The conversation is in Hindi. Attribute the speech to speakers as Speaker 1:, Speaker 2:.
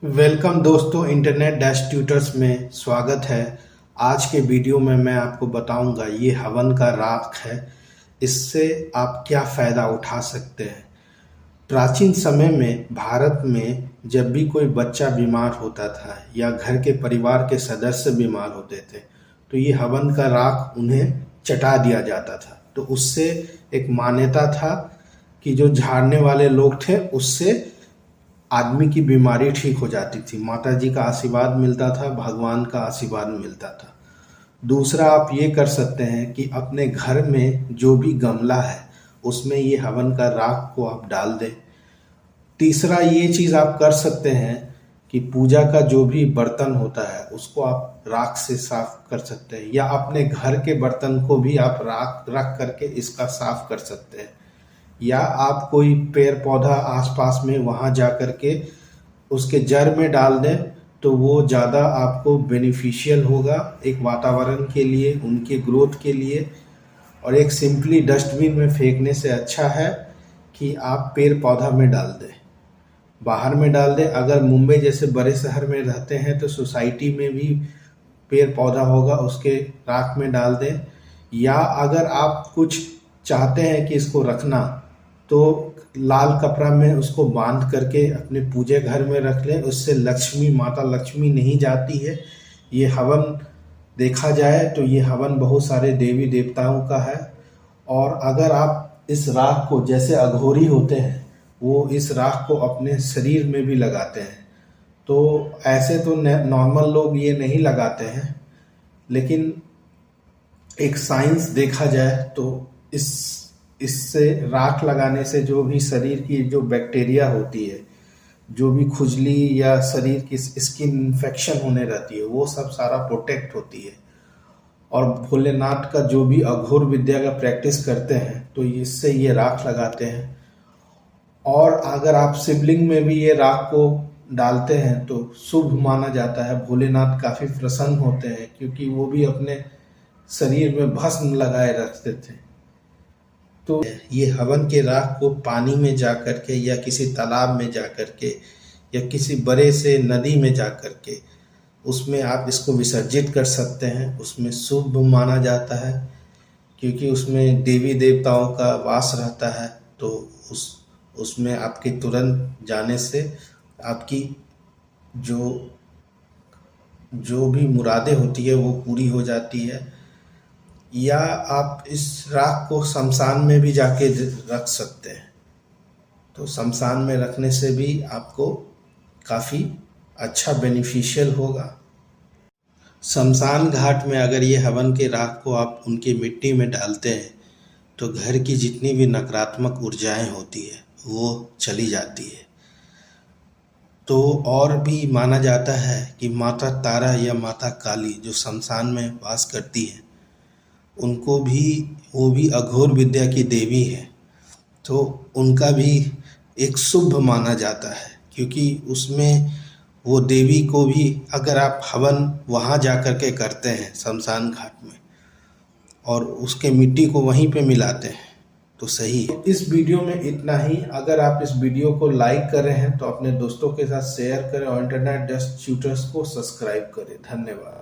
Speaker 1: वेलकम दोस्तों, इंटरनेट डैश ट्यूटर्स में स्वागत है। आज के वीडियो में मैं आपको बताऊंगा ये हवन का राख है, इससे आप क्या फ़ायदा उठा सकते हैं। प्राचीन समय में भारत में जब भी कोई बच्चा बीमार होता था या घर के परिवार के सदस्य बीमार होते थे तो ये हवन का राख उन्हें चटा दिया जाता था। तो उससे एक मान्यता था कि जो झाड़ने वाले लोग थे उससे आदमी की बीमारी ठीक हो जाती थी, माता जी का आशीर्वाद मिलता था, भगवान का आशीर्वाद मिलता था। दूसरा आप ये कर सकते हैं कि अपने घर में जो भी गमला है उसमें ये हवन का राख को आप डाल दें। तीसरा ये चीज़ आप कर सकते हैं कि पूजा का जो भी बर्तन होता है उसको आप राख से साफ कर सकते हैं, या अपने घर के बर्तन को भी आप राख रख करके इसका साफ कर सकते हैं। या आप कोई पेड़ पौधा आसपास में वहाँ जा कर के उसके जड़ में डाल दें तो वो ज़्यादा आपको बेनिफिशियल होगा, एक वातावरण के लिए, उनके ग्रोथ के लिए। और एक सिंपली डस्टबिन में फेंकने से अच्छा है कि आप पेड़ पौधा में डाल दें, बाहर में डाल दें। अगर मुंबई जैसे बड़े शहर में रहते हैं तो सोसाइटी में भी पेड़ पौधा होगा, उसके राख में डाल दें। या अगर आप कुछ चाहते हैं कि इसको रखना तो लाल कपड़ा में उसको बांध करके अपने पूजे घर में रख लें, उससे लक्ष्मी, माता लक्ष्मी नहीं जाती है। ये हवन देखा जाए तो ये हवन बहुत सारे देवी देवताओं का है। और अगर आप इस राख को, जैसे अघोरी होते हैं वो इस राख को अपने शरीर में भी लगाते हैं, तो ऐसे तो नॉर्मल लोग ये नहीं लगाते हैं, लेकिन एक साइंस देखा जाए तो इससे राख लगाने से जो भी शरीर की जो बैक्टीरिया होती है, जो भी खुजली या शरीर की स्किन इन्फेक्शन होने रहती है, वो सब सारा प्रोटेक्ट होती है। और भोलेनाथ का जो भी अघोर विद्या का प्रैक्टिस करते हैं तो इससे ये राख लगाते हैं। और अगर आप शिवलिंग में भी ये राख को डालते हैं तो शुभ माना जाता है। भोलेनाथ काफ़ी प्रसन्न होते हैं क्योंकि वो भी अपने शरीर में भस्म लगाए रखते थे। तो ये हवन के राख को पानी में जा कर के या किसी तालाब में जा कर के या किसी बड़े से नदी में जा कर के उसमें आप इसको विसर्जित कर सकते हैं। उसमें शुभ माना जाता है क्योंकि उसमें देवी देवताओं का वास रहता है। तो उसमें आपके तुरंत जाने से आपकी जो जो भी मुरादें होती है वो पूरी हो जाती है। या आप इस राख को शमशान में भी जाके रख सकते हैं, तो शमशान में रखने से भी आपको काफ़ी अच्छा बेनिफिशियल होगा। शमशान घाट में अगर ये हवन के राख को आप उनकी मिट्टी में डालते हैं तो घर की जितनी भी नकारात्मक ऊर्जाएं होती है वो चली जाती है। तो और भी माना जाता है कि माता तारा या माता काली जो शमशान में वास करती है उनको भी, वो भी अघोर विद्या की देवी है, तो उनका भी एक शुभ माना जाता है क्योंकि उसमें वो देवी को भी अगर आप हवन वहाँ जा कर के करते हैं शमशान घाट में और उसके मिट्टी को वहीं पे मिलाते हैं तो सही है। इस वीडियो में इतना ही। अगर आप इस वीडियो को लाइक कर रहे हैं तो अपने दोस्तों के साथ शेयर करें और इंटरनेट डैश ट्यूटर्स को सब्सक्राइब करें। धन्यवाद।